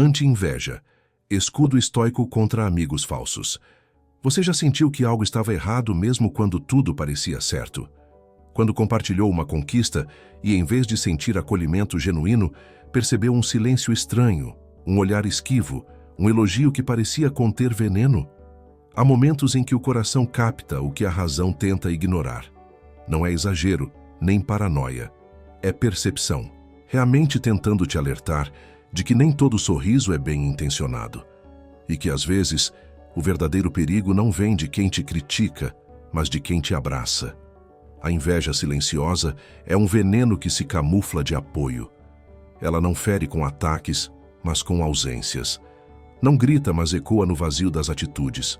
Anti-inveja. Escudo estoico contra amigos falsos. Você já sentiu que algo estava errado mesmo quando tudo parecia certo? Quando compartilhou uma conquista e, em vez de sentir acolhimento genuíno, percebeu um silêncio estranho, um olhar esquivo, um elogio que parecia conter veneno? Há momentos em que o coração capta o que a razão tenta ignorar. Não é exagero, nem paranoia. É percepção, realmente tentando te alertar de que nem todo sorriso é bem intencionado. E que, às vezes, o verdadeiro perigo não vem de quem te critica, mas de quem te abraça. A inveja silenciosa é um veneno que se camufla de apoio. Ela não fere com ataques, mas com ausências. Não grita, mas ecoa no vazio das atitudes.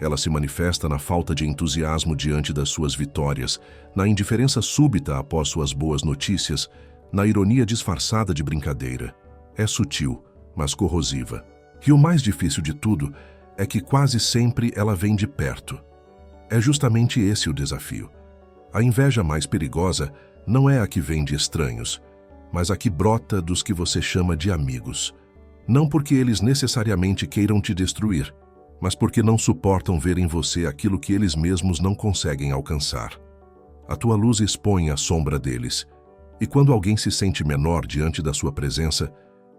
Ela se manifesta na falta de entusiasmo diante das suas vitórias, na indiferença súbita após suas boas notícias, na ironia disfarçada de brincadeira. É sutil, mas corrosiva. E o mais difícil de tudo é que quase sempre ela vem de perto. É justamente esse o desafio. A inveja mais perigosa não é a que vem de estranhos, mas a que brota dos que você chama de amigos. Não porque eles necessariamente queiram te destruir, mas porque não suportam ver em você aquilo que eles mesmos não conseguem alcançar. A tua luz expõe a sombra deles, e quando alguém se sente menor diante da sua presença,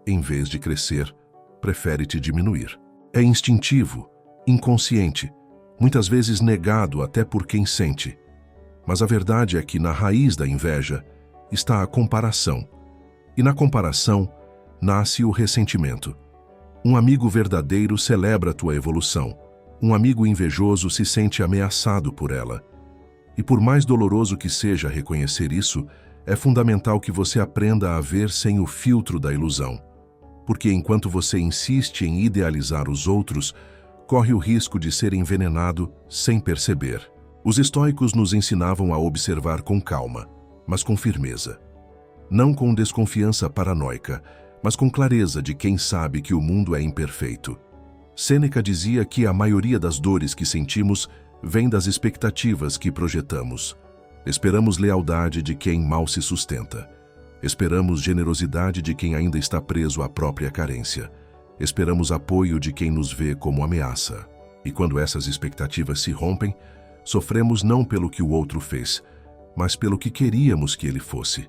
em vez de crescer, prefere te diminuir. É instintivo, inconsciente, muitas vezes negado até por quem sente. Mas a verdade é que na raiz da inveja está a comparação. E na comparação nasce o ressentimento. Um amigo verdadeiro celebra tua evolução. Um amigo invejoso se sente ameaçado por ela. E por mais doloroso que seja reconhecer isso, é fundamental que você aprenda a ver sem o filtro da ilusão. Porque enquanto você insiste em idealizar os outros, corre o risco de ser envenenado sem perceber. Os estoicos nos ensinavam a observar com calma, mas com firmeza. Não com desconfiança paranoica, mas com clareza de quem sabe que o mundo é imperfeito. Sêneca dizia que a maioria das dores que sentimos vem das expectativas que projetamos. Esperamos lealdade de quem mal se sustenta. Esperamos generosidade de quem ainda está preso à própria carência. Esperamos apoio de quem nos vê como ameaça. E quando essas expectativas se rompem, sofremos não pelo que o outro fez, mas pelo que queríamos que ele fosse.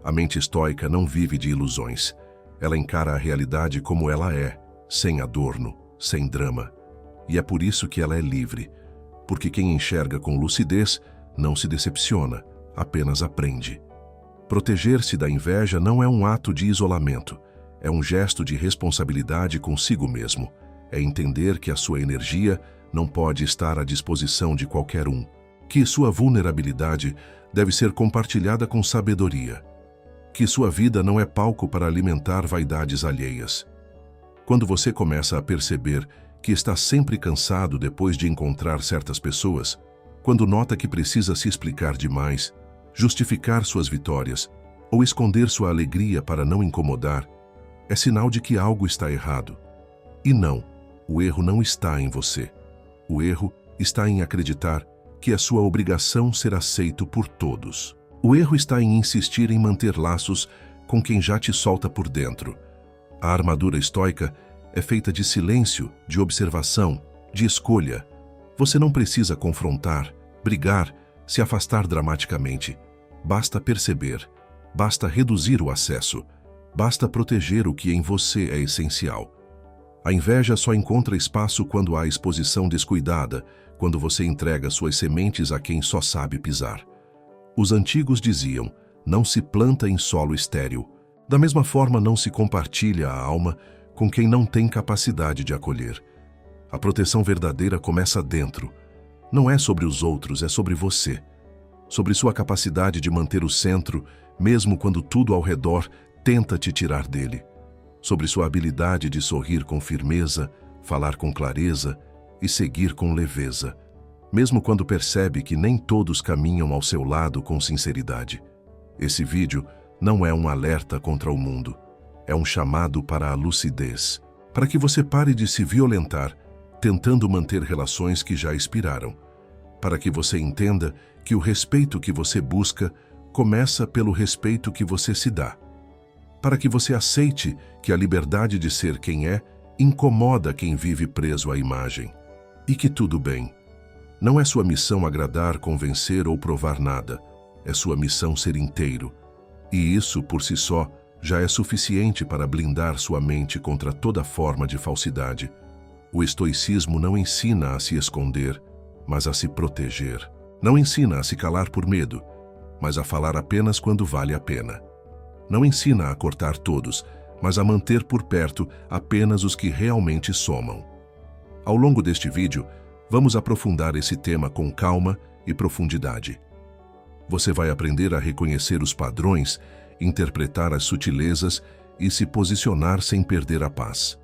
A mente estoica não vive de ilusões. Ela encara a realidade como ela é, sem adorno, sem drama. E é por isso que ela é livre, porque quem enxerga com lucidez não se decepciona, apenas aprende. Proteger-se da inveja não é um ato de isolamento, é um gesto de responsabilidade consigo mesmo. É entender que a sua energia não pode estar à disposição de qualquer um, que sua vulnerabilidade deve ser compartilhada com sabedoria, que sua vida não é palco para alimentar vaidades alheias. Quando você começa a perceber que está sempre cansado depois de encontrar certas pessoas, quando nota que precisa se explicar demais, justificar suas vitórias ou esconder sua alegria para não incomodar, é sinal de que algo está errado. E não, o erro não está em você. O erro está em acreditar que é sua obrigação ser aceito por todos. O erro está em insistir em manter laços com quem já te solta por dentro. A armadura estoica é feita de silêncio, de observação, de escolha. Você não precisa confrontar, brigar, se afastar dramaticamente. Basta perceber, basta reduzir o acesso, basta proteger o que em você é essencial. A inveja só encontra espaço quando há exposição descuidada, quando você entrega suas sementes a quem só sabe pisar. Os antigos diziam, não se planta em solo estéril. Da mesma forma, não se compartilha a alma com quem não tem capacidade de acolher. A proteção verdadeira começa dentro. Não é sobre os outros, é sobre você. Sobre sua capacidade de manter o centro, mesmo quando tudo ao redor tenta te tirar dele. Sobre sua habilidade de sorrir com firmeza, falar com clareza e seguir com leveza, mesmo quando percebe que nem todos caminham ao seu lado com sinceridade. Esse vídeo não é um alerta contra o mundo, é um chamado para a lucidez, para que você pare de se violentar, tentando manter relações que já expiraram, para que você entenda que o respeito que você busca começa pelo respeito que você se dá, para que você aceite que a liberdade de ser quem é incomoda quem vive preso à imagem. E que tudo bem. Não é sua missão agradar, convencer ou provar nada. É sua missão ser inteiro. E isso, por si só, já é suficiente para blindar sua mente contra toda forma de falsidade. O estoicismo não ensina a se esconder, mas a se proteger. Não ensina a se calar por medo, mas a falar apenas quando vale a pena. Não ensina a cortar todos, mas a manter por perto apenas os que realmente somam. Ao longo deste vídeo, vamos aprofundar esse tema com calma e profundidade. Você vai aprender a reconhecer os padrões, interpretar as sutilezas e se posicionar sem perder a paz.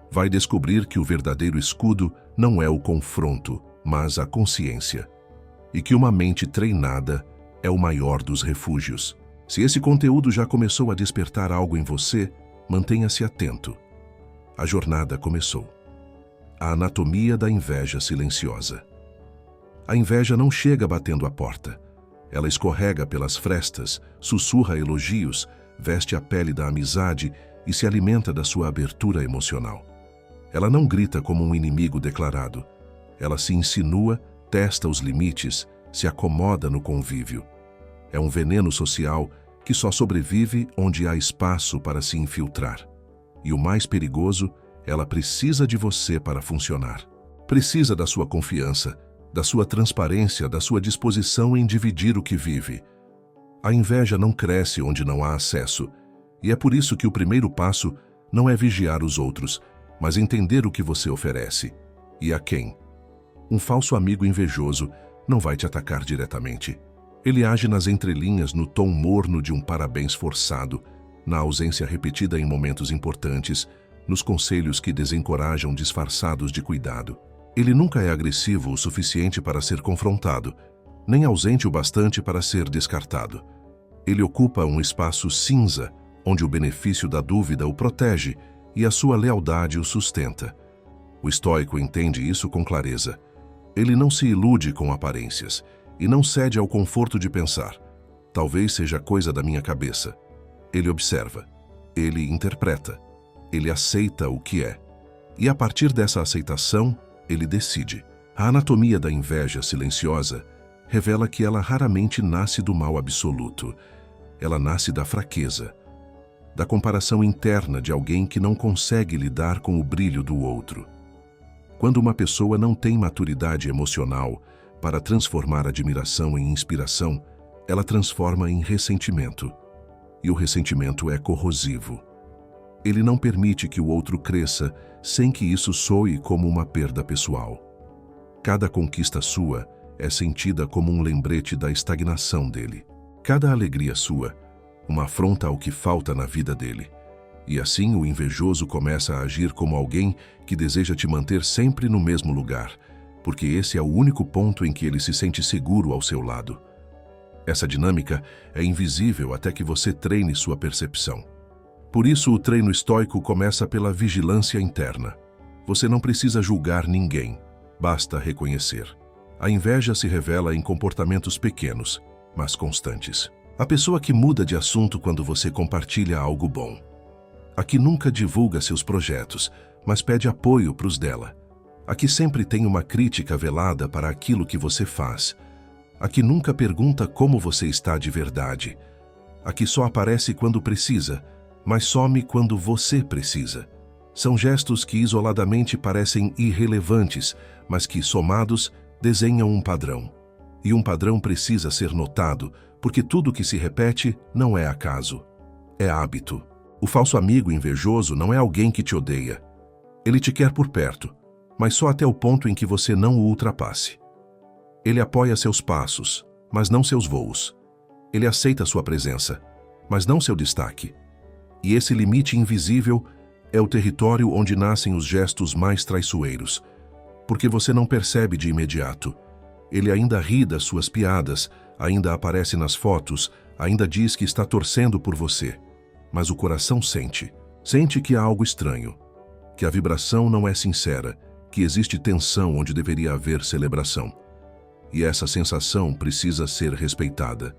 Vai descobrir que o verdadeiro escudo não é o confronto, mas a consciência. E que uma mente treinada é o maior dos refúgios. Se esse conteúdo já começou a despertar algo em você, mantenha-se atento. A jornada começou. A anatomia da inveja silenciosa. A inveja não chega batendo a porta. Ela escorrega pelas frestas, sussurra elogios, veste a pele da amizade e se alimenta da sua abertura emocional. Ela não grita como um inimigo declarado. Ela se insinua, testa os limites, se acomoda no convívio. É um veneno social que só sobrevive onde há espaço para se infiltrar. E o mais perigoso, ela precisa de você para funcionar. Precisa da sua confiança, da sua transparência, da sua disposição em dividir o que vive. A inveja não cresce onde não há acesso, e é por isso que o primeiro passo não é vigiar os outros, mas entender o que você oferece e a quem. Um falso amigo invejoso não vai te atacar diretamente. Ele age nas entrelinhas, no tom morno de um parabéns forçado, na ausência repetida em momentos importantes, nos conselhos que desencorajam disfarçados de cuidado. Ele nunca é agressivo o suficiente para ser confrontado, nem ausente o bastante para ser descartado. Ele ocupa um espaço cinza, onde o benefício da dúvida o protege e a sua lealdade o sustenta. O estoico entende isso com clareza. Ele não se ilude com aparências e não cede ao conforto de pensar: talvez seja coisa da minha cabeça. Ele observa, ele interpreta, ele aceita o que é. E a partir dessa aceitação, ele decide. A anatomia da inveja silenciosa revela que ela raramente nasce do mal absoluto. Ela nasce da fraqueza, da comparação interna de alguém que não consegue lidar com o brilho do outro. Quando uma pessoa não tem maturidade emocional para transformar admiração em inspiração, ela transforma em ressentimento. E o ressentimento é corrosivo. Ele não permite que o outro cresça sem que isso soe como uma perda pessoal. Cada conquista sua é sentida como um lembrete da estagnação dele. Cada alegria sua, uma afronta ao que falta na vida dele. E assim o invejoso começa a agir como alguém que deseja te manter sempre no mesmo lugar, porque esse é o único ponto em que ele se sente seguro ao seu lado. Essa dinâmica é invisível até que você treine sua percepção. Por isso, o treino estoico começa pela vigilância interna. Você não precisa julgar ninguém, basta reconhecer. A inveja se revela em comportamentos pequenos, mas constantes. A pessoa que muda de assunto quando você compartilha algo bom. A que nunca divulga seus projetos, mas pede apoio para os dela. A que sempre tem uma crítica velada para aquilo que você faz. A que nunca pergunta como você está de verdade. A que só aparece quando precisa, mas some quando você precisa. São gestos que isoladamente parecem irrelevantes, mas que, somados, desenham um padrão. E um padrão precisa ser notado, porque tudo que se repete não é acaso. É hábito. O falso amigo invejoso não é alguém que te odeia. Ele te quer por perto, mas só até o ponto em que você não o ultrapasse. Ele apoia seus passos, mas não seus voos. Ele aceita sua presença, mas não seu destaque. E esse limite invisível é o território onde nascem os gestos mais traiçoeiros, porque você não percebe de imediato. Ele ainda ri das suas piadas, ainda aparece nas fotos, ainda diz que está torcendo por você. Mas o coração sente que há algo estranho, que a vibração não é sincera, que existe tensão onde deveria haver celebração. E essa sensação precisa ser respeitada.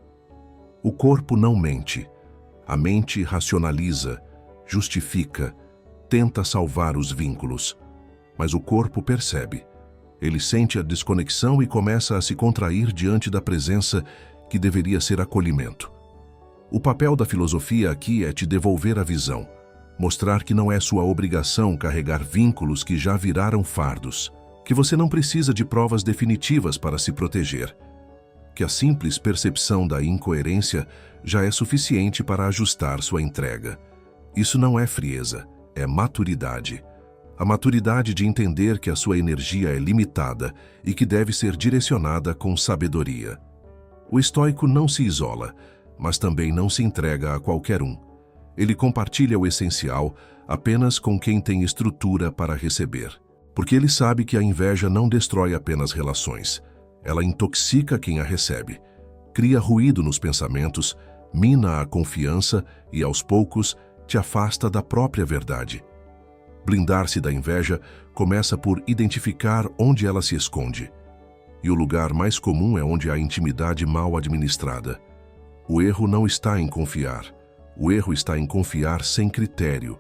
O corpo não mente. A mente racionaliza, justifica, tenta salvar os vínculos. Mas o corpo percebe. Ele sente a desconexão e começa a se contrair diante da presença que deveria ser acolhimento. O papel da filosofia aqui é te devolver a visão, mostrar que não é sua obrigação carregar vínculos que já viraram fardos, que você não precisa de provas definitivas para se proteger, que a simples percepção da incoerência já é suficiente para ajustar sua entrega. Isso não é frieza, é maturidade. A maturidade de entender que a sua energia é limitada e que deve ser direcionada com sabedoria. O estoico não se isola, mas também não se entrega a qualquer um. Ele compartilha o essencial apenas com quem tem estrutura para receber. Porque ele sabe que a inveja não destrói apenas relações. Ela intoxica quem a recebe, cria ruído nos pensamentos, mina a confiança e, aos poucos, te afasta da própria verdade. Blindar-se da inveja começa por identificar onde ela se esconde. E o lugar mais comum é onde há intimidade mal administrada. O erro não está em confiar. O erro está em confiar sem critério.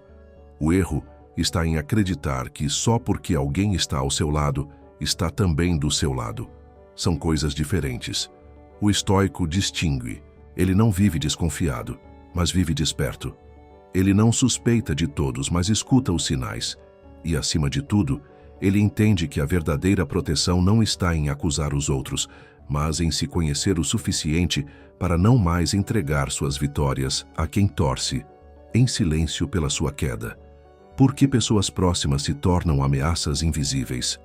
O erro está em acreditar que só porque alguém está ao seu lado, está também do seu lado. São coisas diferentes. O estoico distingue. Ele não vive desconfiado, mas vive desperto. Ele não suspeita de todos, mas escuta os sinais. E, acima de tudo, ele entende que a verdadeira proteção não está em acusar os outros, mas em se conhecer o suficiente para não mais entregar suas vitórias a quem torce, em silêncio pela sua queda. Por que pessoas próximas se tornam ameaças invisíveis?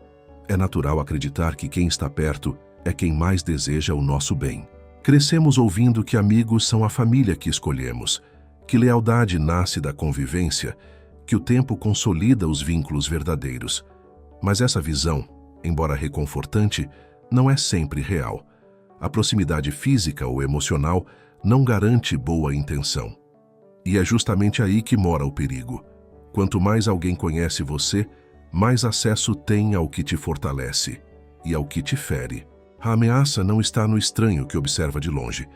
É natural acreditar que quem está perto é quem mais deseja o nosso bem. Crescemos ouvindo que amigos são a família que escolhemos, que lealdade nasce da convivência, que o tempo consolida os vínculos verdadeiros. Mas essa visão, embora reconfortante, não é sempre real. A proximidade física ou emocional não garante boa intenção. E é justamente aí que mora o perigo. Quanto mais alguém conhece você, mais acesso tem ao que te fortalece e ao que te fere. A ameaça não está no estranho que observa de longe,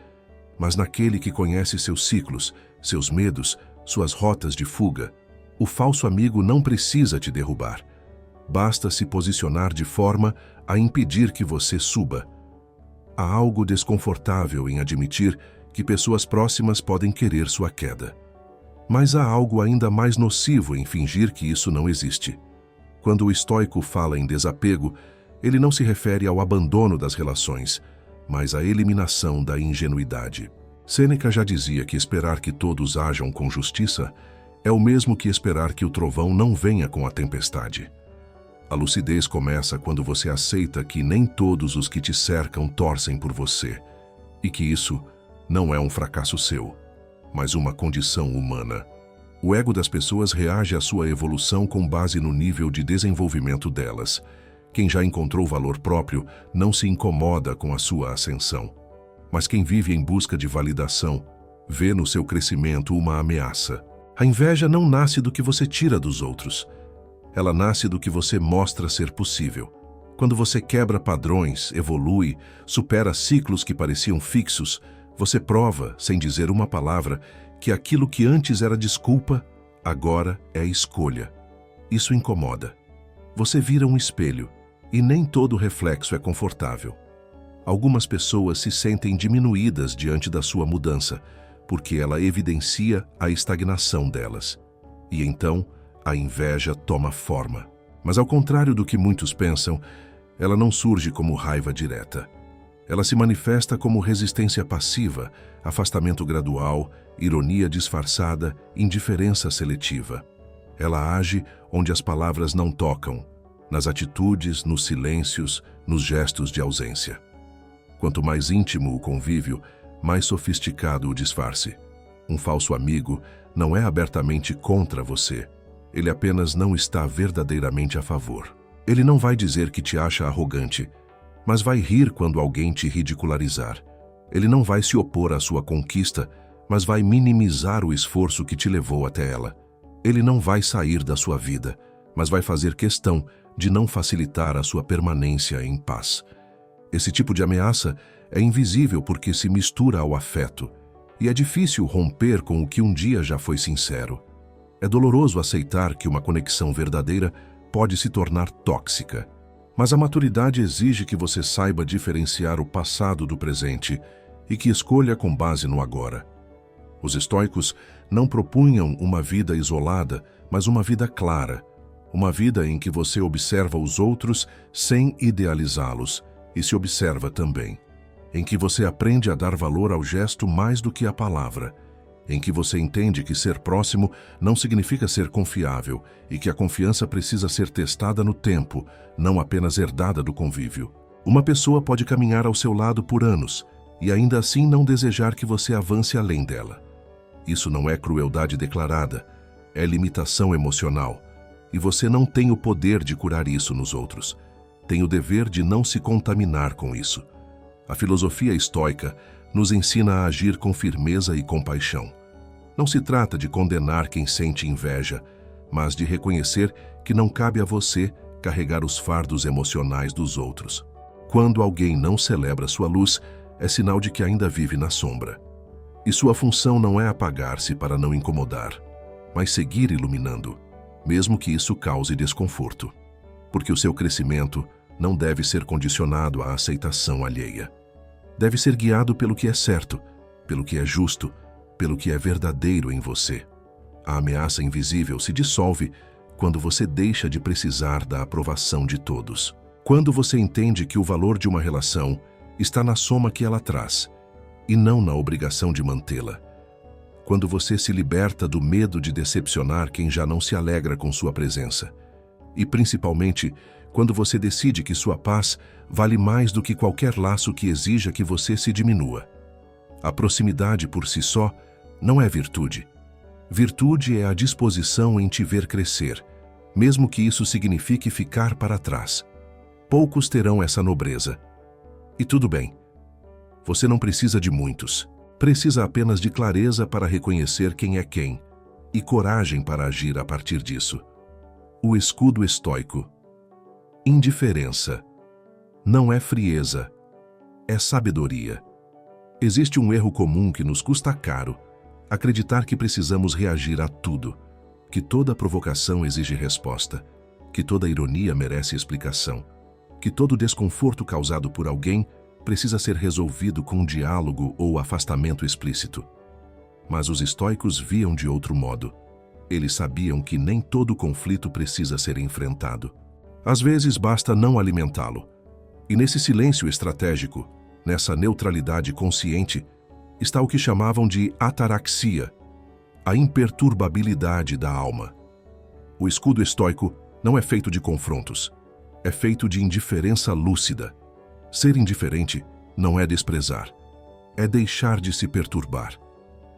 mas naquele que conhece seus ciclos, seus medos, suas rotas de fuga. O falso amigo não precisa te derrubar. Basta se posicionar de forma a impedir que você suba. Há algo desconfortável em admitir que pessoas próximas podem querer sua queda. Mas há algo ainda mais nocivo em fingir que isso não existe. Quando o estoico fala em desapego, ele não se refere ao abandono das relações, mas à eliminação da ingenuidade. Sêneca já dizia que esperar que todos ajam com justiça é o mesmo que esperar que o trovão não venha com a tempestade. A lucidez começa quando você aceita que nem todos os que te cercam torcem por você, e que isso não é um fracasso seu, mas uma condição humana. O ego das pessoas reage à sua evolução com base no nível de desenvolvimento delas. Quem já encontrou valor próprio não se incomoda com a sua ascensão. Mas quem vive em busca de validação vê no seu crescimento uma ameaça. A inveja não nasce do que você tira dos outros. Ela nasce do que você mostra ser possível. Quando você quebra padrões, evolui, supera ciclos que pareciam fixos, você prova, sem dizer uma palavra, que aquilo que antes era desculpa, agora é escolha. Isso incomoda. Você vira um espelho, e nem todo reflexo é confortável. Algumas pessoas se sentem diminuídas diante da sua mudança, porque ela evidencia a estagnação delas. E então, a inveja toma forma. Mas ao contrário do que muitos pensam, ela não surge como raiva direta. Ela se manifesta como resistência passiva, afastamento gradual, ironia disfarçada, indiferença seletiva. Ela age onde as palavras não tocam, nas atitudes, nos silêncios, nos gestos de ausência. Quanto mais íntimo o convívio, mais sofisticado o disfarce. Um falso amigo não é abertamente contra você. Ele apenas não está verdadeiramente a favor. Ele não vai dizer que te acha arrogante, mas vai rir quando alguém te ridicularizar. Ele não vai se opor à sua conquista, mas vai minimizar o esforço que te levou até ela. Ele não vai sair da sua vida, mas vai fazer questão de não facilitar a sua permanência em paz. Esse tipo de ameaça é invisível porque se mistura ao afeto. E é difícil romper com o que um dia já foi sincero. É doloroso aceitar que uma conexão verdadeira pode se tornar tóxica. Mas a maturidade exige que você saiba diferenciar o passado do presente e que escolha com base no agora. Os estoicos não propunham uma vida isolada, mas uma vida clara. Uma vida em que você observa os outros sem idealizá-los e se observa também. Em que você aprende a dar valor ao gesto mais do que à palavra. Em que você entende que ser próximo não significa ser confiável e que a confiança precisa ser testada no tempo, não apenas herdada do convívio. Uma pessoa pode caminhar ao seu lado por anos e ainda assim não desejar que você avance além dela. Isso não é crueldade declarada, é limitação emocional. E você não tem o poder de curar isso nos outros. Tem o dever de não se contaminar com isso. A filosofia estoica nos ensina a agir com firmeza e compaixão. Não se trata de condenar quem sente inveja, mas de reconhecer que não cabe a você carregar os fardos emocionais dos outros. Quando alguém não celebra sua luz, é sinal de que ainda vive na sombra. E sua função não é apagar-se para não incomodar, mas seguir iluminando, mesmo que isso cause desconforto. Porque o seu crescimento não deve ser condicionado à aceitação alheia. Deve ser guiado pelo que é certo, pelo que é justo, pelo que é verdadeiro em você. A ameaça invisível se dissolve quando você deixa de precisar da aprovação de todos. Quando você entende que o valor de uma relação está na soma que ela traz, e não na obrigação de mantê-la. Quando você se liberta do medo de decepcionar quem já não se alegra com sua presença. E principalmente, quando você decide que sua paz vale mais do que qualquer laço que exija que você se diminua. A proximidade por si só não é virtude. Virtude é a disposição em te ver crescer, mesmo que isso signifique ficar para trás. Poucos terão essa nobreza. E tudo bem. Você não precisa de muitos. Precisa apenas de clareza para reconhecer quem é quem e coragem para agir a partir disso. O escudo estoico. Indiferença. Não é frieza, é sabedoria. Existe um erro comum que nos custa caro: acreditar que precisamos reagir a tudo, que toda provocação exige resposta, que toda ironia merece explicação, que todo desconforto causado por alguém precisa ser resolvido com um diálogo ou afastamento explícito. Mas os estoicos viam de outro modo. Eles sabiam que nem todo conflito precisa ser enfrentado. Às vezes basta não alimentá-lo. E nesse silêncio estratégico, nessa neutralidade consciente, está o que chamavam de ataraxia, a imperturbabilidade da alma. O escudo estoico não é feito de confrontos, é feito de indiferença lúcida. Ser indiferente não é desprezar, é deixar de se perturbar.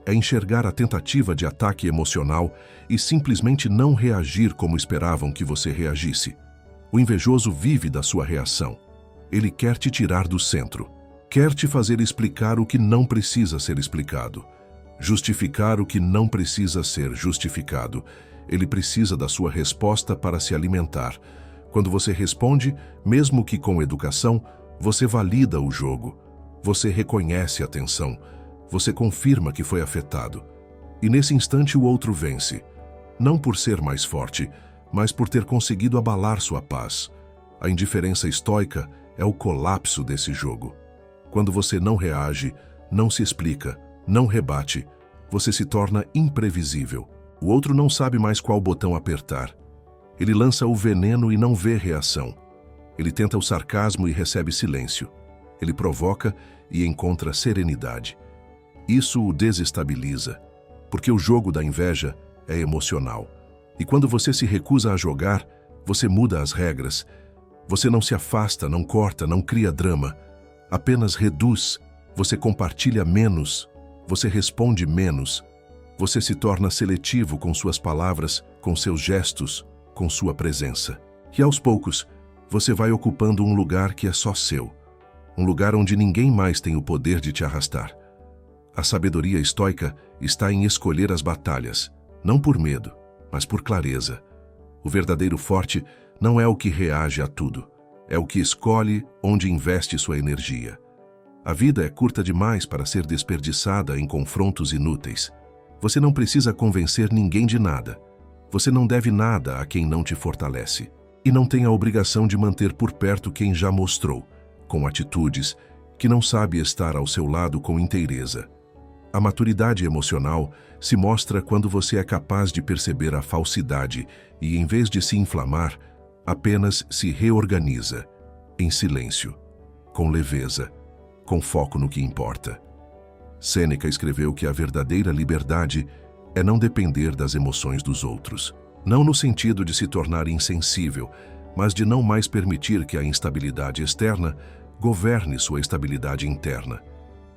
É enxergar a tentativa de ataque emocional e simplesmente não reagir como esperavam que você reagisse. O invejoso vive da sua reação. Ele quer te tirar do centro. Quer te fazer explicar o que não precisa ser explicado. Justificar o que não precisa ser justificado. Ele precisa da sua resposta para se alimentar. Quando você responde, mesmo que com educação, você valida o jogo. Você reconhece a tensão. Você confirma que foi afetado. E nesse instante o outro vence. Não por ser mais forte, mas por ter conseguido abalar sua paz. A indiferença estoica é o colapso desse jogo. Quando você não reage, não se explica, não rebate, você se torna imprevisível. O outro não sabe mais qual botão apertar. Ele lança o veneno e não vê reação. Ele tenta o sarcasmo e recebe silêncio. Ele provoca e encontra serenidade. Isso o desestabiliza, porque o jogo da inveja é emocional. E quando você se recusa a jogar, você muda as regras. Você não se afasta, não corta, não cria drama. Apenas reduz. Você compartilha menos. Você responde menos. Você se torna seletivo com suas palavras, com seus gestos, com sua presença. E aos poucos, você vai ocupando um lugar que é só seu. Um lugar onde ninguém mais tem o poder de te arrastar. A sabedoria estoica está em escolher as batalhas, não por medo, mas por clareza. O verdadeiro forte não é o que reage a tudo, é o que escolhe onde investe sua energia. A vida é curta demais para ser desperdiçada em confrontos inúteis. Você não precisa convencer ninguém de nada. Você não deve nada a quem não te fortalece. E não tem a obrigação de manter por perto quem já mostrou, com atitudes, que não sabe estar ao seu lado com inteireza. A maturidade emocional se mostra quando você é capaz de perceber a falsidade e, em vez de se inflamar, apenas se reorganiza, em silêncio, com leveza, com foco no que importa. Sêneca escreveu que a verdadeira liberdade é não depender das emoções dos outros. Não no sentido de se tornar insensível, mas de não mais permitir que a instabilidade externa governe sua estabilidade interna.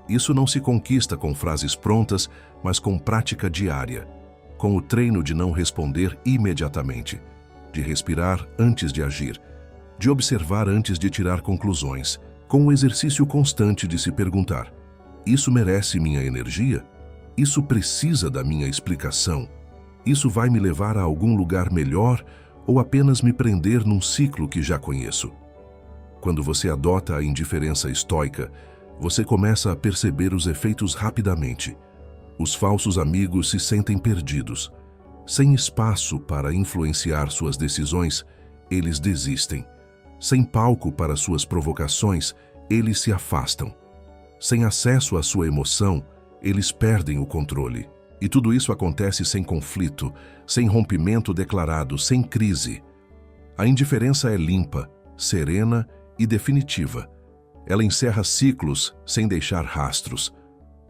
Isso não se conquista com frases prontas, mas com prática diária, com o treino de não responder imediatamente, de respirar antes de agir, de observar antes de tirar conclusões, com o exercício constante de se perguntar: isso merece minha energia? Isso precisa da minha explicação? Isso vai me levar a algum lugar melhor ou apenas me prender num ciclo que já conheço? Quando você adota a indiferença estoica, você começa a perceber os efeitos rapidamente. Os falsos amigos se sentem perdidos. Sem espaço para influenciar suas decisões, eles desistem. Sem palco para suas provocações, eles se afastam. Sem acesso à sua emoção, eles perdem o controle. E tudo isso acontece sem conflito, sem rompimento declarado, sem crise. A indiferença é limpa, serena e definitiva. Ela encerra ciclos sem deixar rastros,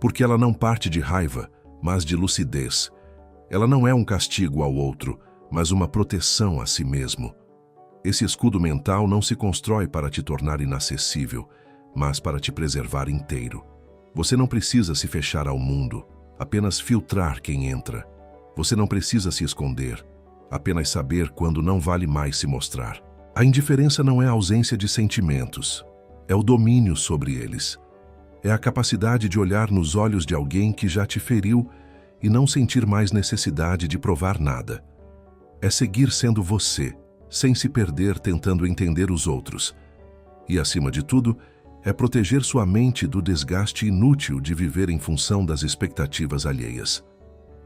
porque ela não parte de raiva, mas de lucidez. Ela não é um castigo ao outro, mas uma proteção a si mesmo. Esse escudo mental não se constrói para te tornar inacessível, mas para te preservar inteiro. Você não precisa se fechar ao mundo, apenas filtrar quem entra. Você não precisa se esconder, apenas saber quando não vale mais se mostrar. A indiferença não é a ausência de sentimentos, é o domínio sobre eles. É a capacidade de olhar nos olhos de alguém que já te feriu e não sentir mais necessidade de provar nada. É seguir sendo você, sem se perder tentando entender os outros. E, acima de tudo, é proteger sua mente do desgaste inútil de viver em função das expectativas alheias.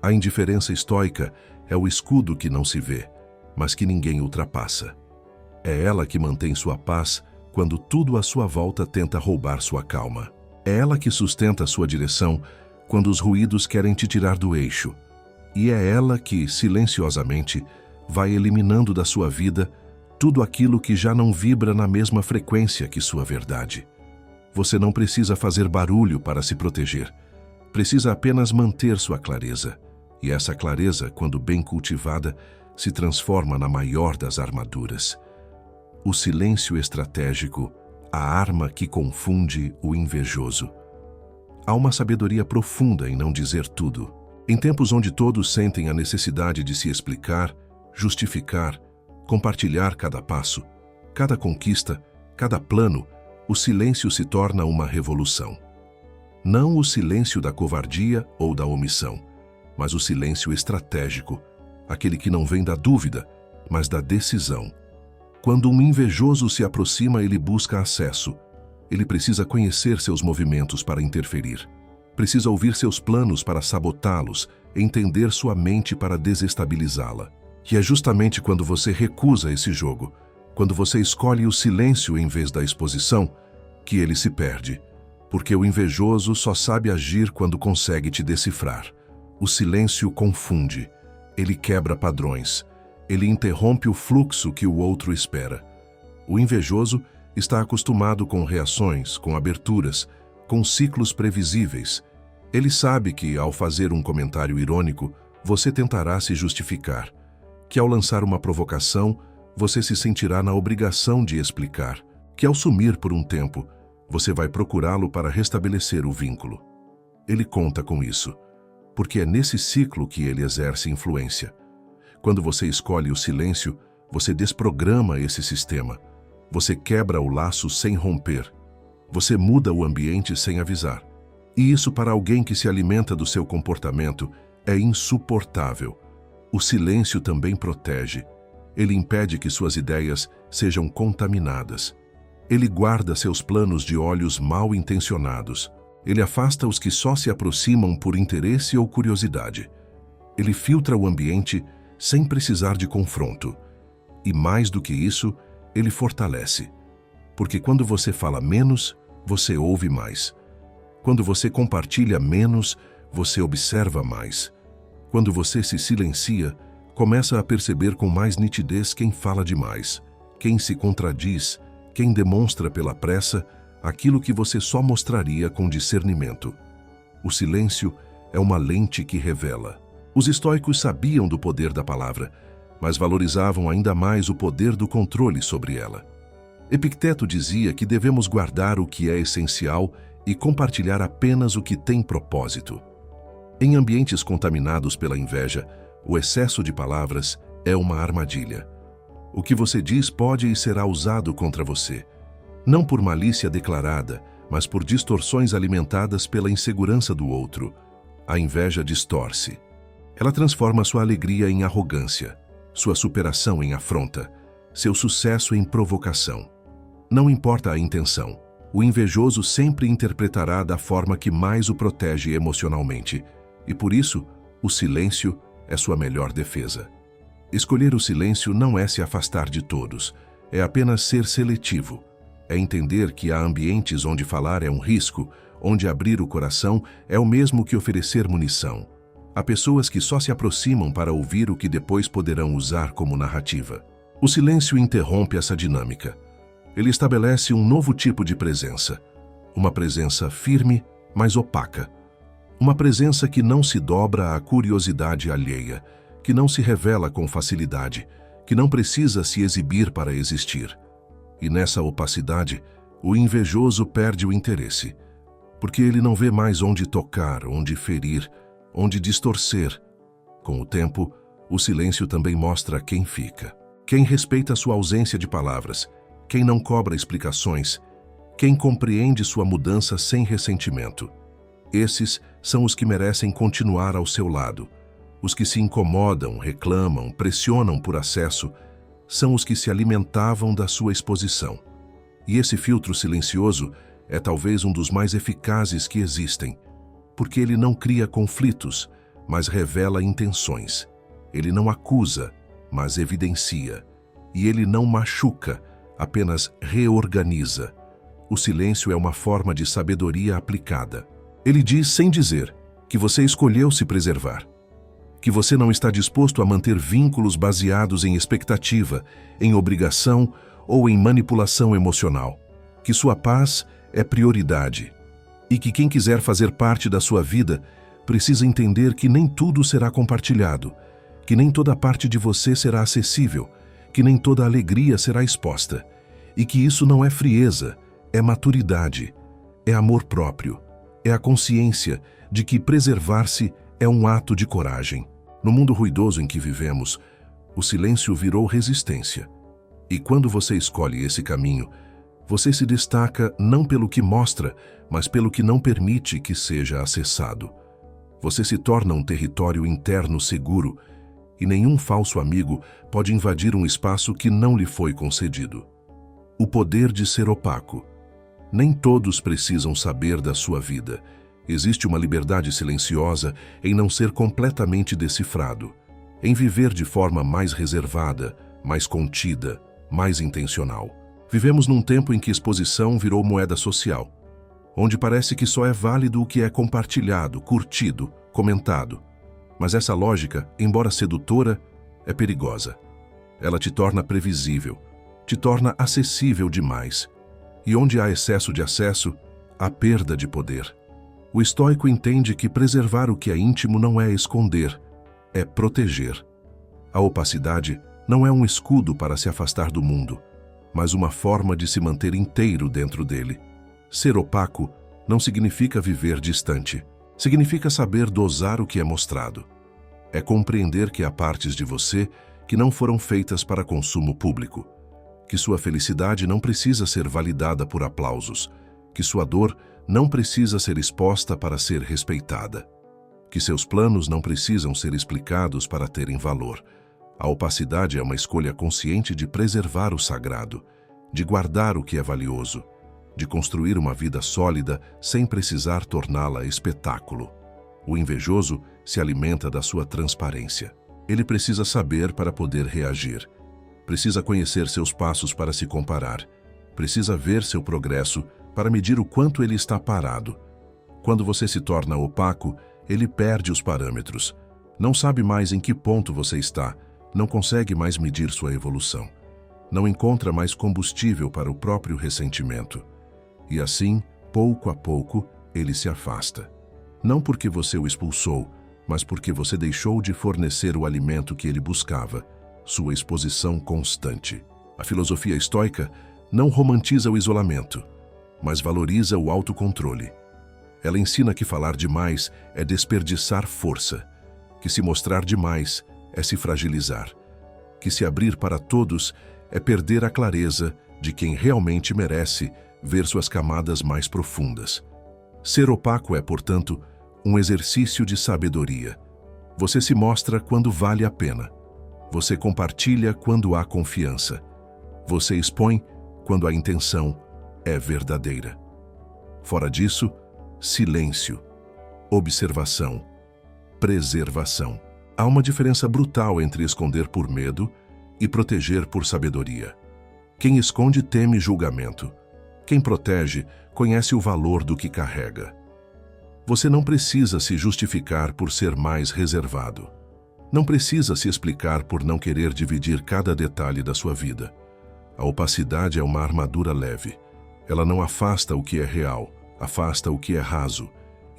A indiferença estoica é o escudo que não se vê, mas que ninguém ultrapassa. É ela que mantém sua paz quando tudo à sua volta tenta roubar sua calma. É ela que sustenta sua direção quando os ruídos querem te tirar do eixo. E é ela que, silenciosamente, vai eliminando da sua vida tudo aquilo que já não vibra na mesma frequência que sua verdade. Você não precisa fazer barulho para se proteger. Precisa apenas manter sua clareza. E essa clareza, quando bem cultivada, se transforma na maior das armaduras. O silêncio estratégico, a arma que confunde o invejoso. Há uma sabedoria profunda em não dizer tudo. Em tempos onde todos sentem a necessidade de se explicar, justificar, compartilhar cada passo, cada conquista, cada plano, o silêncio se torna uma revolução. Não o silêncio da covardia ou da omissão, mas o silêncio estratégico, aquele que não vem da dúvida, mas da decisão. Quando um invejoso se aproxima, ele busca acesso. Ele precisa conhecer seus movimentos para interferir. Precisa ouvir seus planos para sabotá-los, entender sua mente para desestabilizá-la. E é justamente quando você recusa esse jogo, quando você escolhe o silêncio em vez da exposição, que ele se perde. Porque o invejoso só sabe agir quando consegue te decifrar. O silêncio confunde. Ele quebra padrões. Ele interrompe o fluxo que o outro espera. O invejoso está acostumado com reações, com aberturas, com ciclos previsíveis. Ele sabe que, ao fazer um comentário irônico, você tentará se justificar, que ao lançar uma provocação, você se sentirá na obrigação de explicar, que ao sumir por um tempo, você vai procurá-lo para restabelecer o vínculo. Ele conta com isso, porque é nesse ciclo que ele exerce influência. Quando você escolhe o silêncio, você desprograma esse sistema. Você quebra o laço sem romper. Você muda o ambiente sem avisar. E isso, para alguém que se alimenta do seu comportamento, é insuportável. O silêncio também protege. Ele impede que suas ideias sejam contaminadas. Ele guarda seus planos de olhos mal intencionados. Ele afasta os que só se aproximam por interesse ou curiosidade. Ele filtra o ambiente sem precisar de confronto. E mais do que isso, ele fortalece. Porque quando você fala menos, você ouve mais. Quando você compartilha menos, você observa mais. Quando você se silencia, começa a perceber com mais nitidez quem fala demais, quem se contradiz, quem demonstra pela pressa aquilo que você só mostraria com discernimento. O silêncio é uma lente que revela. Os estoicos sabiam do poder da palavra, mas valorizavam ainda mais o poder do controle sobre ela. Epicteto dizia que devemos guardar o que é essencial e compartilhar apenas o que tem propósito. Em ambientes contaminados pela inveja, o excesso de palavras é uma armadilha. O que você diz pode e será usado contra você, não por malícia declarada, mas por distorções alimentadas pela insegurança do outro. A inveja distorce. Ela transforma sua alegria em arrogância, sua superação em afronta, seu sucesso em provocação. Não importa a intenção, o invejoso sempre interpretará da forma que mais o protege emocionalmente, e por isso, o silêncio é sua melhor defesa. Escolher o silêncio não é se afastar de todos, é apenas ser seletivo. É entender que há ambientes onde falar é um risco, onde abrir o coração é o mesmo que oferecer munição. Há pessoas que só se aproximam para ouvir o que depois poderão usar como narrativa. O silêncio interrompe essa dinâmica. Ele estabelece um novo tipo de presença. Uma presença firme, mas opaca. Uma presença que não se dobra à curiosidade alheia, que não se revela com facilidade, que não precisa se exibir para existir. E nessa opacidade, o invejoso perde o interesse, porque ele não vê mais onde tocar, onde ferir, onde distorcer. Com o tempo, o silêncio também mostra quem fica. Quem respeita sua ausência de palavras, quem não cobra explicações, quem compreende sua mudança sem ressentimento. Esses são os que merecem continuar ao seu lado. Os que se incomodam, reclamam, pressionam por acesso, são os que se alimentavam da sua exposição. E esse filtro silencioso é talvez um dos mais eficazes que existem, porque ele não cria conflitos, mas revela intenções. Ele não acusa, mas evidencia. E ele não machuca, apenas reorganiza. O silêncio é uma forma de sabedoria aplicada. Ele diz sem dizer que você escolheu se preservar, que você não está disposto a manter vínculos baseados em expectativa, em obrigação ou em manipulação emocional, que sua paz é prioridade e que quem quiser fazer parte da sua vida precisa entender que nem tudo será compartilhado, que nem toda parte de você será acessível, que nem toda alegria será exposta, e que isso não é frieza, é maturidade, é amor próprio, é a consciência de que preservar-se é um ato de coragem. No mundo ruidoso em que vivemos, o silêncio virou resistência. E quando você escolhe esse caminho, você se destaca não pelo que mostra, mas pelo que não permite que seja acessado. Você se torna um território interno seguro, e nenhum falso amigo pode invadir um espaço que não lhe foi concedido. O poder de ser opaco. Nem todos precisam saber da sua vida. Existe uma liberdade silenciosa em não ser completamente decifrado, em viver de forma mais reservada, mais contida, mais intencional. Vivemos num tempo em que exposição virou moeda social, onde parece que só é válido o que é compartilhado, curtido, comentado. Mas essa lógica, embora sedutora, é perigosa. Ela te torna previsível, te torna acessível demais. E onde há excesso de acesso, há perda de poder. O estoico entende que preservar o que é íntimo não é esconder, é proteger. A opacidade não é um escudo para se afastar do mundo, mas uma forma de se manter inteiro dentro dele. Ser opaco não significa viver distante. Significa saber dosar o que é mostrado. É compreender que há partes de você que não foram feitas para consumo público, que sua felicidade não precisa ser validada por aplausos, que sua dor não precisa ser exposta para ser respeitada, que seus planos não precisam ser explicados para terem valor. A opacidade é uma escolha consciente de preservar o sagrado, de guardar o que é valioso, de construir uma vida sólida sem precisar torná-la espetáculo. O invejoso se alimenta da sua transparência. Ele precisa saber para poder reagir. Precisa conhecer seus passos para se comparar. Precisa ver seu progresso para medir o quanto ele está parado. Quando você se torna opaco, ele perde os parâmetros. Não sabe mais em que ponto você está, não consegue mais medir sua evolução. Não encontra mais combustível para o próprio ressentimento. E assim, pouco a pouco, ele se afasta. Não porque você o expulsou, mas porque você deixou de fornecer o alimento que ele buscava, sua exposição constante. A filosofia estoica não romantiza o isolamento, mas valoriza o autocontrole. Ela ensina que falar demais é desperdiçar força, que se mostrar demais é se fragilizar, que se abrir para todos é perder a clareza de quem realmente merece ver suas camadas mais profundas. Ser opaco é, portanto, um exercício de sabedoria. Você se mostra quando vale a pena. Você compartilha quando há confiança. Você expõe quando a intenção é verdadeira. Fora disso, silêncio, observação, preservação. Há uma diferença brutal entre esconder por medo e proteger por sabedoria. Quem esconde teme julgamento. Quem protege conhece o valor do que carrega. Você não precisa se justificar por ser mais reservado. Não precisa se explicar por não querer dividir cada detalhe da sua vida. A opacidade é uma armadura leve. Ela não afasta o que é real, afasta o que é raso.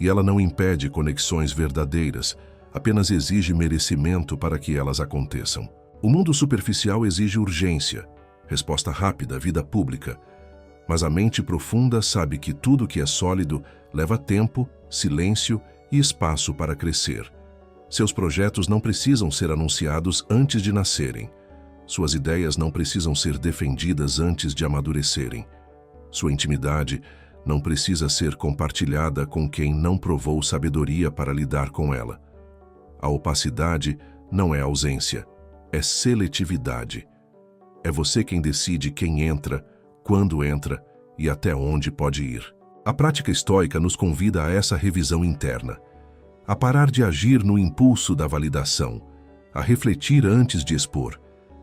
E ela não impede conexões verdadeiras, apenas exige merecimento para que elas aconteçam. O mundo superficial exige urgência, resposta rápida, vida pública. Mas a mente profunda sabe que tudo que é sólido leva tempo, silêncio e espaço para crescer. Seus projetos não precisam ser anunciados antes de nascerem. Suas ideias não precisam ser defendidas antes de amadurecerem. Sua intimidade não precisa ser compartilhada com quem não provou sabedoria para lidar com ela. A opacidade não é ausência, é seletividade. É você quem decide quem entra, quando entra e até onde pode ir. A prática estoica nos convida a essa revisão interna, a parar de agir no impulso da validação, a refletir antes de expor,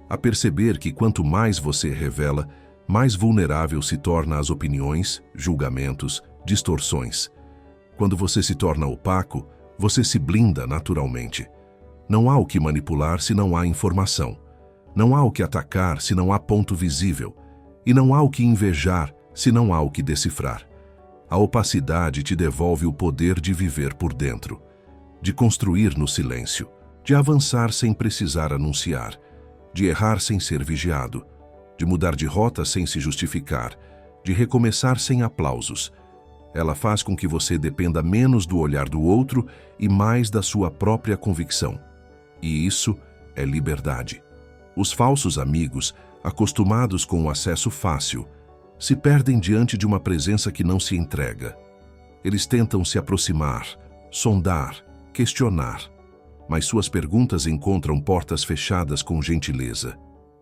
a perceber que quanto mais você revela, mais vulnerável se torna às opiniões, julgamentos, distorções. Quando você se torna opaco, você se blinda naturalmente. Não há o que manipular se não há informação. Não há o que atacar se não há ponto visível. E não há o que invejar se não há o que decifrar. A opacidade te devolve o poder de viver por dentro, de construir no silêncio, de avançar sem precisar anunciar, de errar sem ser vigiado, de mudar de rota sem se justificar, de recomeçar sem aplausos. Ela faz com que você dependa menos do olhar do outro e mais da sua própria convicção. E isso é liberdade. Os falsos amigos, acostumados com o acesso fácil, se perdem diante de uma presença que não se entrega. Eles tentam se aproximar, sondar, questionar, mas suas perguntas encontram portas fechadas com gentileza.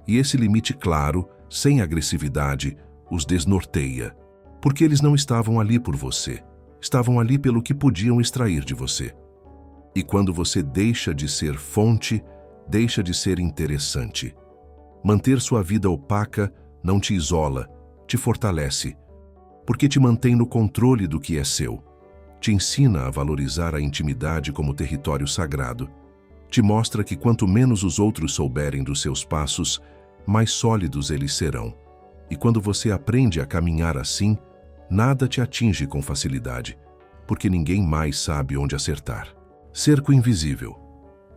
E esse limite claro, sem agressividade, os desnorteia, porque eles não estavam ali por você, estavam ali pelo que podiam extrair de você. E quando você deixa de ser fonte, deixa de ser interessante. Manter sua vida opaca não te isola, te fortalece, porque te mantém no controle do que é seu. Te ensina a valorizar a intimidade como território sagrado. Te mostra que quanto menos os outros souberem dos seus passos, mais sólidos eles serão. E quando você aprende a caminhar assim, nada te atinge com facilidade, porque ninguém mais sabe onde acertar. Cerco invisível.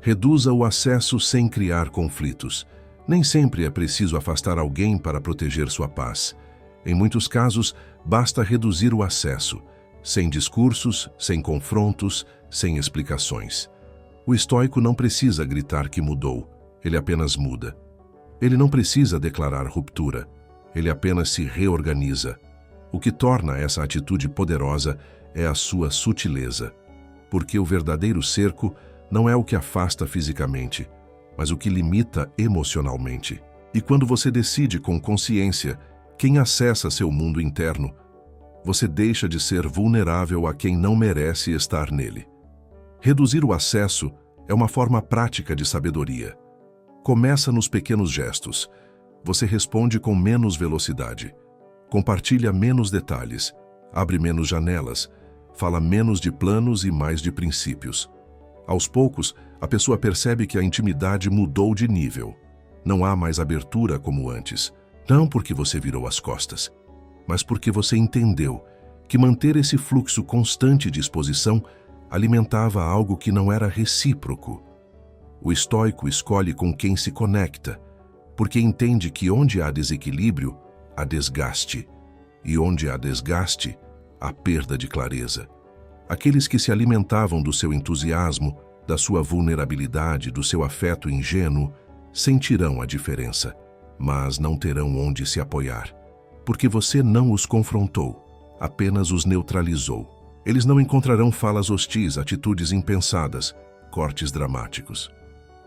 Reduza o acesso sem criar conflitos. Nem sempre é preciso afastar alguém para proteger sua paz. Em muitos casos, basta reduzir o acesso, sem discursos, sem confrontos, sem explicações. O estoico não precisa gritar que mudou, ele apenas muda. Ele não precisa declarar ruptura, ele apenas se reorganiza. O que torna essa atitude poderosa é a sua sutileza, porque o verdadeiro cerco não é o que afasta fisicamente, mas o que limita emocionalmente. E quando você decide com consciência quem acessa seu mundo interno, você deixa de ser vulnerável a quem não merece estar nele. Reduzir o acesso é uma forma prática de sabedoria. Começa nos pequenos gestos. Você responde com menos velocidade, compartilha menos detalhes, abre menos janelas, fala menos de planos e mais de princípios. Aos poucos, a pessoa percebe que a intimidade mudou de nível. Não há mais abertura como antes, não porque você virou as costas, mas porque você entendeu que manter esse fluxo constante de exposição alimentava algo que não era recíproco. O estoico escolhe com quem se conecta, porque entende que onde há desequilíbrio, há desgaste, e onde há desgaste, há perda de clareza. Aqueles que se alimentavam do seu entusiasmo, da sua vulnerabilidade, do seu afeto ingênuo, sentirão a diferença, mas não terão onde se apoiar, porque você não os confrontou, apenas os neutralizou. Eles não encontrarão falas hostis, atitudes impensadas, cortes dramáticos.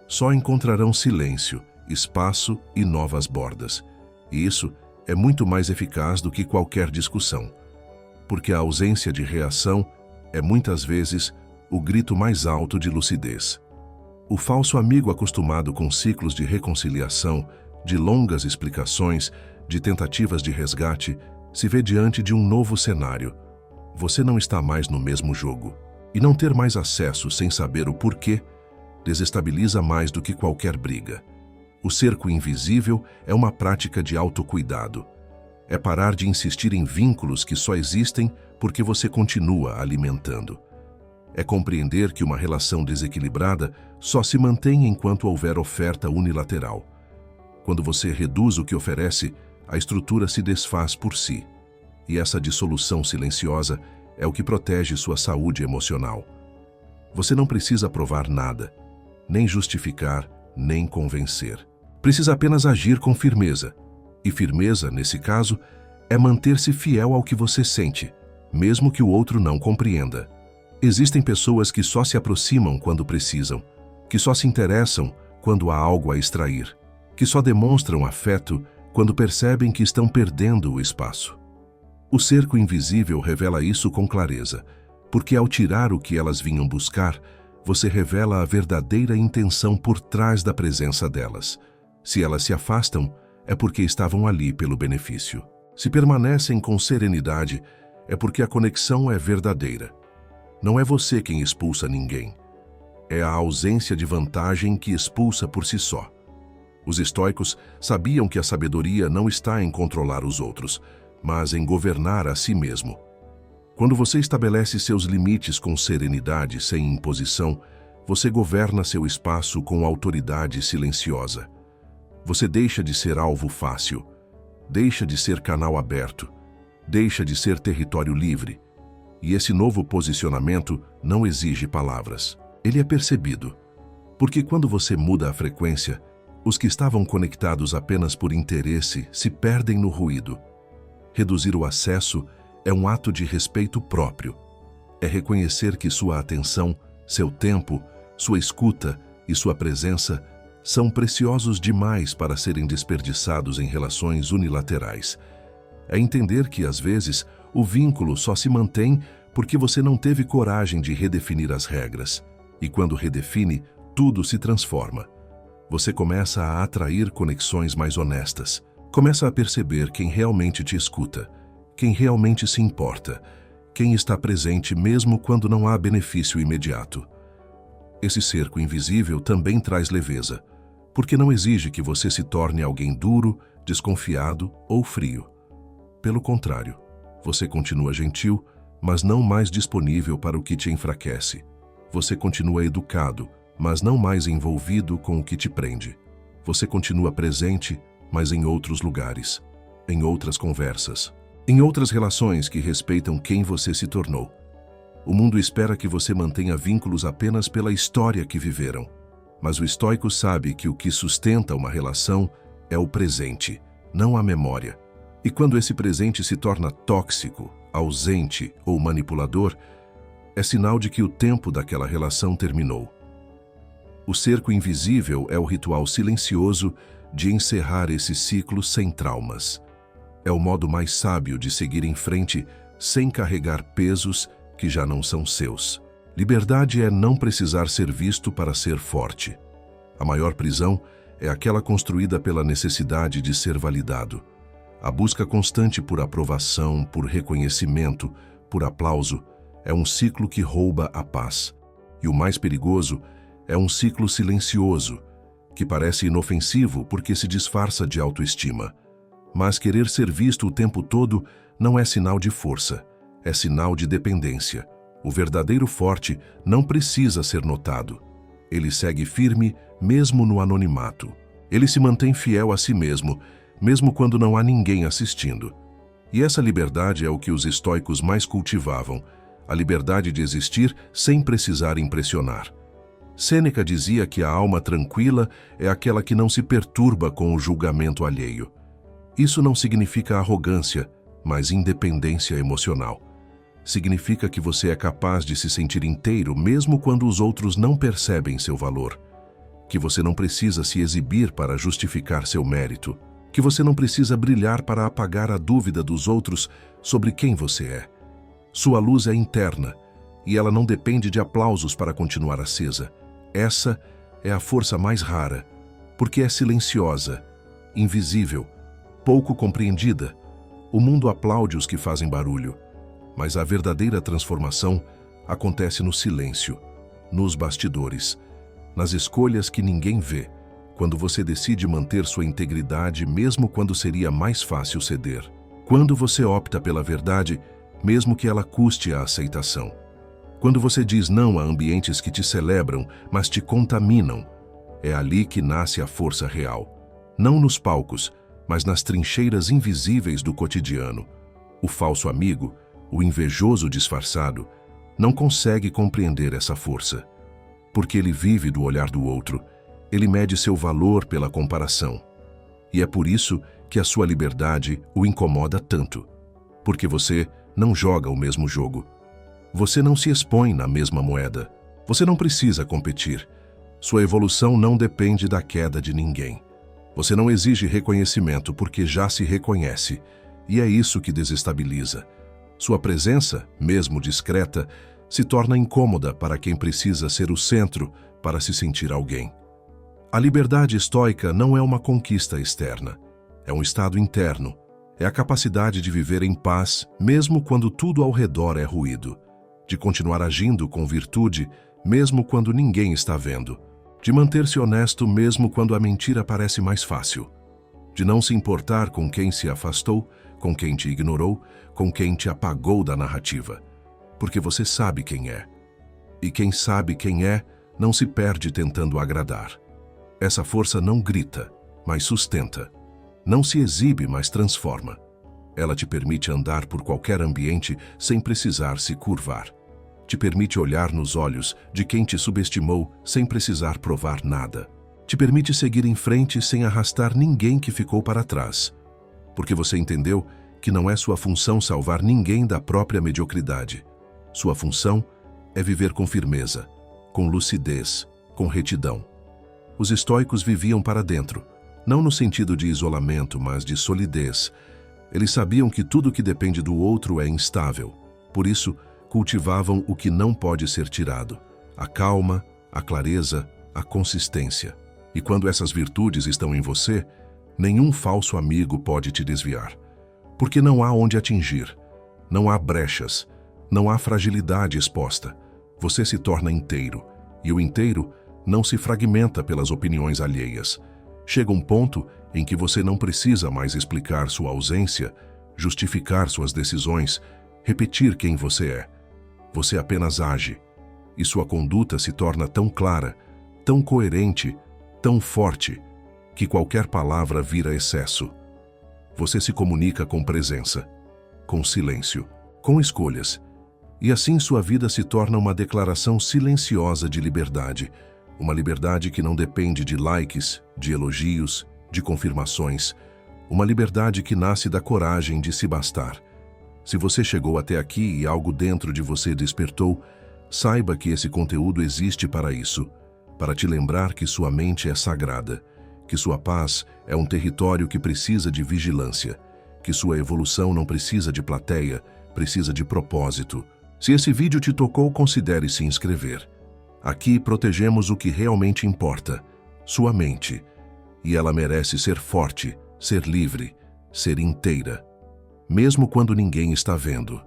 Só encontrarão silêncio, espaço e novas bordas. E isso é muito mais eficaz do que qualquer discussão, porque a ausência de reação é muitas vezes o grito mais alto de lucidez. O falso amigo acostumado com ciclos de reconciliação, de longas explicações, de tentativas de resgate, se vê diante de um novo cenário. Você não está mais no mesmo jogo. E não ter mais acesso sem saber o porquê desestabiliza mais do que qualquer briga. O cerco invisível é uma prática de autocuidado. É parar de insistir em vínculos que só existem porque você continua alimentando. É compreender que uma relação desequilibrada só se mantém enquanto houver oferta unilateral. Quando você reduz o que oferece, a estrutura se desfaz por si. E essa dissolução silenciosa é o que protege sua saúde emocional. Você não precisa provar nada, nem justificar, nem convencer. Precisa apenas agir com firmeza. E firmeza, nesse caso, é manter-se fiel ao que você sente, mesmo que o outro não compreenda. Existem pessoas que só se aproximam quando precisam, que só se interessam quando há algo a extrair, que só demonstram afeto quando percebem que estão perdendo o espaço. O cerco invisível revela isso com clareza, porque ao tirar o que elas vinham buscar, você revela a verdadeira intenção por trás da presença delas. Se elas se afastam, é porque estavam ali pelo benefício. Se permanecem com serenidade, é porque a conexão é verdadeira. Não é você quem expulsa ninguém. É a ausência de vantagem que expulsa por si só. Os estoicos sabiam que a sabedoria não está em controlar os outros, mas em governar a si mesmo. Quando você estabelece seus limites com serenidade, sem imposição, você governa seu espaço com autoridade silenciosa. Você deixa de ser alvo fácil, deixa de ser canal aberto, deixa de ser território livre. E esse novo posicionamento não exige palavras. Ele é percebido. Porque quando você muda a frequência, os que estavam conectados apenas por interesse se perdem no ruído. Reduzir o acesso é um ato de respeito próprio. É reconhecer que sua atenção, seu tempo, sua escuta e sua presença são preciosos demais para serem desperdiçados em relações unilaterais. É entender que, às vezes, o vínculo só se mantém porque você não teve coragem de redefinir as regras. E quando redefine, tudo se transforma. Você começa a atrair conexões mais honestas. Começa a perceber quem realmente te escuta, quem realmente se importa, quem está presente mesmo quando não há benefício imediato. Esse cerco invisível também traz leveza, porque não exige que você se torne alguém duro, desconfiado ou frio. Pelo contrário, você continua gentil, mas não mais disponível para o que te enfraquece. Você continua educado, mas não mais envolvido com o que te prende. Você continua presente, mas em outros lugares, em outras conversas, em outras relações que respeitam quem você se tornou. O mundo espera que você mantenha vínculos apenas pela história que viveram. Mas o estoico sabe que o que sustenta uma relação é o presente, não a memória. E quando esse presente se torna tóxico, ausente ou manipulador, é sinal de que o tempo daquela relação terminou. O cerco invisível é o ritual silencioso de encerrar esse ciclo sem traumas. É o modo mais sábio de seguir em frente sem carregar pesos que já não são seus. Liberdade é não precisar ser visto para ser forte. A maior prisão é aquela construída pela necessidade de ser validado. A busca constante por aprovação, por reconhecimento, por aplauso, é um ciclo que rouba a paz. E o mais perigoso é um ciclo silencioso, que parece inofensivo porque se disfarça de autoestima. Mas querer ser visto o tempo todo não é sinal de força, é sinal de dependência. O verdadeiro forte não precisa ser notado. Ele segue firme mesmo no anonimato. Ele se mantém fiel a si mesmo, mesmo quando não há ninguém assistindo. E essa liberdade é o que os estoicos mais cultivavam, a liberdade de existir sem precisar impressionar. Sêneca dizia que a alma tranquila é aquela que não se perturba com o julgamento alheio. Isso não significa arrogância, mas independência emocional. Significa que você é capaz de se sentir inteiro mesmo quando os outros não percebem seu valor. Que você não precisa se exibir para justificar seu mérito. Que você não precisa brilhar para apagar a dúvida dos outros sobre quem você é. Sua luz é interna e ela não depende de aplausos para continuar acesa. Essa é a força mais rara, porque é silenciosa, invisível, pouco compreendida. O mundo aplaude os que fazem barulho, mas a verdadeira transformação acontece no silêncio, nos bastidores, nas escolhas que ninguém vê, quando você decide manter sua integridade mesmo quando seria mais fácil ceder. Quando você opta pela verdade, mesmo que ela custe a aceitação. Quando você diz não a ambientes que te celebram, mas te contaminam, é ali que nasce a força real. Não nos palcos, mas nas trincheiras invisíveis do cotidiano. O falso amigo, o invejoso disfarçado, não consegue compreender essa força. Porque ele vive do olhar do outro, ele mede seu valor pela comparação. E é por isso que a sua liberdade o incomoda tanto. Porque você não joga o mesmo jogo. Você não se expõe na mesma moeda. Você não precisa competir. Sua evolução não depende da queda de ninguém. Você não exige reconhecimento porque já se reconhece. E é isso que desestabiliza. Sua presença, mesmo discreta, se torna incômoda para quem precisa ser o centro para se sentir alguém. A liberdade estoica não é uma conquista externa. É um estado interno. É a capacidade de viver em paz, mesmo quando tudo ao redor é ruído. De continuar agindo com virtude, mesmo quando ninguém está vendo. De manter-se honesto mesmo quando a mentira parece mais fácil. De não se importar com quem se afastou, com quem te ignorou, com quem te apagou da narrativa. Porque você sabe quem é. E quem sabe quem é, não se perde tentando agradar. Essa força não grita, mas sustenta. Não se exibe, mas transforma. Ela te permite andar por qualquer ambiente sem precisar se curvar. Te permite olhar nos olhos de quem te subestimou sem precisar provar nada. Te permite seguir em frente sem arrastar ninguém que ficou para trás. Porque você entendeu que não é sua função salvar ninguém da própria mediocridade. Sua função é viver com firmeza, com lucidez, com retidão. Os estoicos viviam para dentro, não no sentido de isolamento, mas de solidez. Eles sabiam que tudo que depende do outro é instável. Por isso, cultivavam o que não pode ser tirado: a calma, a clareza, a consistência. E quando essas virtudes estão em você, nenhum falso amigo pode te desviar. Porque não há onde atingir, não há brechas, não há fragilidade exposta. Você se torna inteiro, e o inteiro não se fragmenta pelas opiniões alheias. Chega um ponto em que você não precisa mais explicar sua ausência, justificar suas decisões, repetir quem você é. Você apenas age, e sua conduta se torna tão clara, tão coerente, tão forte, que qualquer palavra vira excesso. Você se comunica com presença, com silêncio, com escolhas, e assim sua vida se torna uma declaração silenciosa de liberdade, uma liberdade que não depende de likes, de elogios, de confirmações, uma liberdade que nasce da coragem de se bastar. Se você chegou até aqui e algo dentro de você despertou, saiba que esse conteúdo existe para isso, para te lembrar que sua mente é sagrada, que sua paz é um território que precisa de vigilância, que sua evolução não precisa de plateia, precisa de propósito. Se esse vídeo te tocou, considere se inscrever. Aqui protegemos o que realmente importa, sua mente. E ela merece ser forte, ser livre, ser inteira. Mesmo quando ninguém está vendo.